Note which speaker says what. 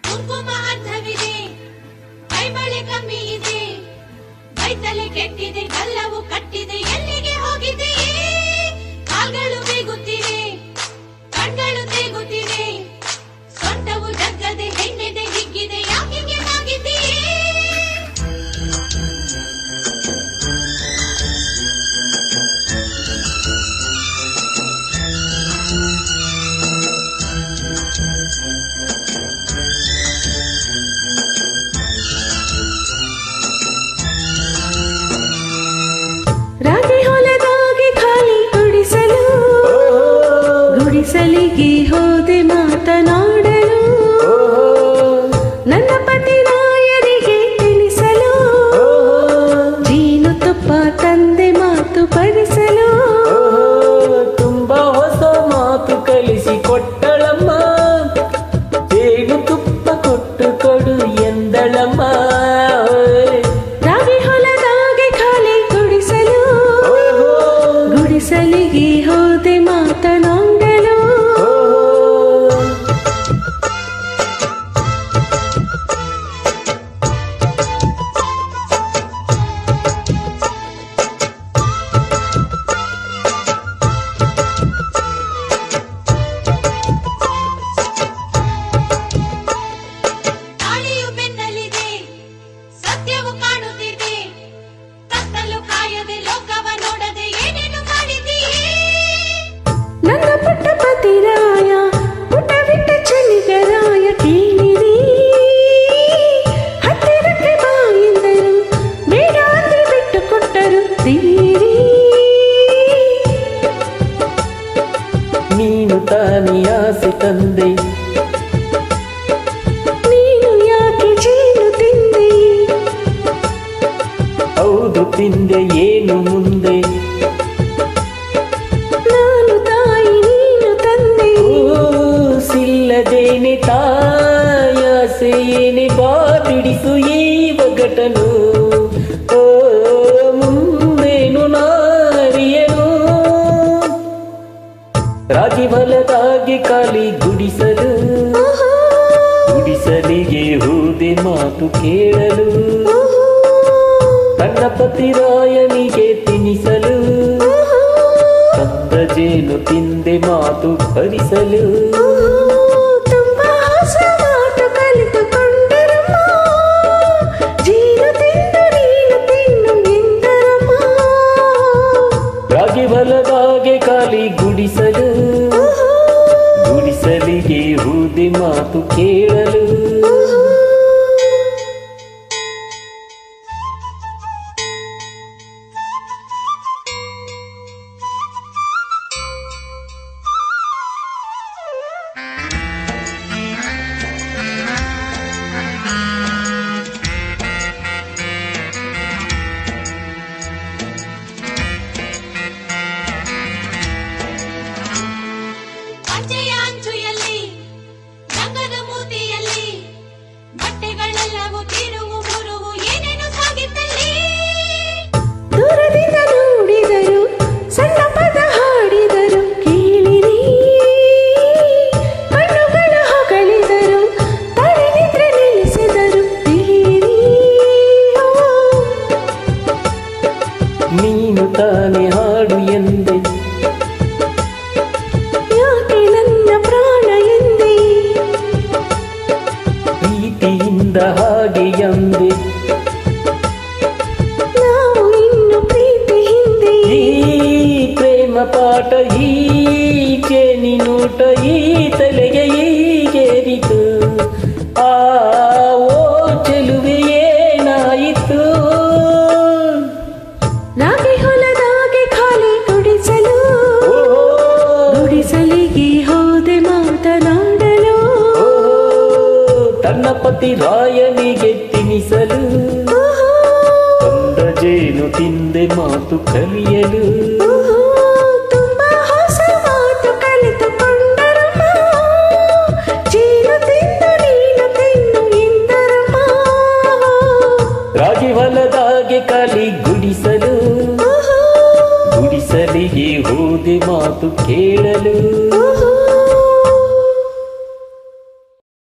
Speaker 1: ಕುಂಕುಮ ಅರ್ಥವಿದೆ, ಕೈಬಳೆ ಕಮ್ಮಿ ಇದೆ, ಕೈತಲೆ ಕೆಟ್ಟಿದೆ, ಕಲ್ಲವು ಕಟ್ಟಿದೆ, ಎಲ್ಲಿಗೆ ಹೋಗಿದೆ? ಕಾಲ್ಗಳು ಬೀಗುತ್ತಿವೆ, ಕಣ್ಗಳು ತೇಗುತ್ತಿವೆ, ಸೊಂಟವು ಜಗ್ಗದೆ ಹೆಣ್ಣೆದೆ ಹಿಗ್ಗಿದೆ, ಯಾಕಿಗೆ ಆಗಿದೆಯೇ?
Speaker 2: ರಾಗಿ ಹೊಲದಾಗೆ ಖಾಲಿ ಗುಡಿಸಲು, ಗುಡಿಸಲಿಗೆ ಹೋದೆ ಮಾತನಾಡಲು, ನನ್ನ ಪತಿ ರಾಯರಿಗೆ ತಿಳಿಸಲು, ಜೇನು ತುಪ್ಪ ತಂದೆ ಮಾತು ಪರಿಸಲು.
Speaker 3: ತುಂಬಾ ಹೊಸ ಮಾತು ಕಲಿಸಿ ಕೊಟ್ಟಳಮ್ಮ, ಜೇನು ತುಪ್ಪ ಕೊಟ್ಟು ಕೊಡು ಎಂದಳಮ್ಮ.
Speaker 2: ರಾಗಿ ಹೊಲದಾಗೆ ಖಾಲಿ ಗುಡಿಸಲು, ಗುಡಿಸಲಿಗೆ ಹೋದೆ ಮಾತನಾಡಲು.
Speaker 1: ತಾಳಿಯು ಬೆನ್ನಲ್ಲಿದೆ, ಸತ್ಯವು ಕಾಣುತ್ತಿದೆ, ಕತ್ತಲು ಕಾಯದೆ ಲೋಕವ ನೋಡದೆ ಏನೇನು ಮಾಡಿದೀಯೇ?
Speaker 2: ನನ್ನ ಪುಟ್ಟ ಪತಿರಾಯ, ಪುಟ್ಟ ಬಿಟ್ಟ ಚನಿಗರಾಯ ಕೇಳಿರಿ, ಹತ್ತಿರಕ್ಕೆ ಬಾ ಎಂದರು, ಬೇಡ ಅಂದ್ರೆ ಬಿಟ್ಟು ಕೊಟ್ಟರು ತೀರಿ.
Speaker 3: ನೀನು ತಾನೇ ಆಸೆ ತಂದೆ,
Speaker 2: ನೀನು ಯಾಕೆ ಜೇನು ತಿಂದೆ?
Speaker 3: ಹೌದು ತಿಂದೆ, ಏನು ಮುಂದೆ?
Speaker 2: ನಾನು ತಾಯಿ ನೀನು ತಂದೆ.
Speaker 3: ಸಿಲ್ಲದೇನೆ ತಾಯಾಸೆಯೇನೆ, ಬಾ ಬಿಡಿಸು ಈ ಒಗಟನು. ಓ ಮುಂದೇನು ನಾರಿಯನು, ರಾಗಿ ಹೊಲದಾಗೆ ಖಾಲಿ ಗುಡಿಸಲು, ಗುಡಿಸಲಿಗೆ ಹೋದೆ ಮಾತು ಕೇಳಲು, ತನ್ನ ಪತಿರಾಯನಿಗೆ ತಿನಿಸಲು, ತಂದ ಜೇನು ತಿಂದೆ ಮಾತು ಭರಿಸಲು.
Speaker 2: ತುಂಬಾ ಹೊಸ ಮಾತು ಕಲಿತುಕೊಂಡರಮ್ಮ, ಜೇನು ತಿಂದು ನೀನು ತಿನ್ನು ಎಂದರಮ್ಮ.
Speaker 3: ರಾಗಿ ಹೊಲದಾಗೆ ಖಾಲಿ ಗುಡಿಸಲು, ಗುಡಿಸಲಿಗೆ ಹೋದೆ ಮಾತು ಕೇಳಲು.
Speaker 1: ಅಂಚೆಯ ಅಂಚುಯಲ್ಲಿ, ರಂಗದ ಮೂತಿಯಲ್ಲಿ, ಬಟ್ಟೆಗಳೆಲ್ಲವೂ ತಿರುವು ಮುರುವು ಏನೇನು ಸಾಗಿತ್ತಲ್ಲಿ?
Speaker 2: ದೂರದಿಂದ ನೋಡಿದರು, ಸಣ್ಣ ಪದ ಹಾಡಿದರು ಕೇಳಿರಿ, ಕಣ್ಣುಗಳ ಹೊಗಳಿದರು, ತಲೆನಿದ್ರೆ ನಿಲ್ಲಿಸಿದರು ತಿಳಿಯಿರಿ.
Speaker 3: ನೀನು ತಾನೇ ಹಾಡು ಎಂದೆ,
Speaker 2: ಯಾಕೆ ನನ್ನ ಪ್ರಾಣ ಎಂದೆ?
Speaker 3: ಪ್ರೀತಿಯಿಂದ ಹಾಗೆ ಎಂದೆ,
Speaker 2: ನಾವು ಇನ್ನು ಪ್ರೀತಿ ಹಿಂದೆ.
Speaker 3: ಈ ಪ್ರೇಮ ಪಾಠ, ಈ ಜೇನಿನೂಟ, ಈ ತಲೆಗೆ ಈಗೇರಿತು. ಆ ಓ ಚೆಲುವೆ ಏನಾಯಿತು?
Speaker 2: ರಾಗಿ ಹೊಲದಾಗೆ ಖಾಲಿ ಗುಡಿಸಲು, ಗುಡಿಸಲಿಗೆ ಹೋದೆ ಮಾತನಾಡಲು,
Speaker 3: ತನ್ನ ಪತಿ ರಾಯನಿಗೆ ತಿನಿಸಲು, ತಂದ ಜೇನು ತಿಂದೆ ಮಾತು ಕಲಿಯಲು.
Speaker 2: ತುಂಬಾ ಹೊಸ ಮಾತು ಕಲಿತುಕೊಂಡರಮ್ಮ, ಜೇನು ತಿಂದು ನೀನು ತಿನ್ನು ಎಂದರಮ್ಮ.
Speaker 3: ರಾಗಿ ಹೊಲದಾಗೆ ಖಾಲಿ ಗುಡಿಸಲು, ಗುಡಿಸಲಿಗೆ ಹೋದೆ ಮಾತು ಕೇಳಲು.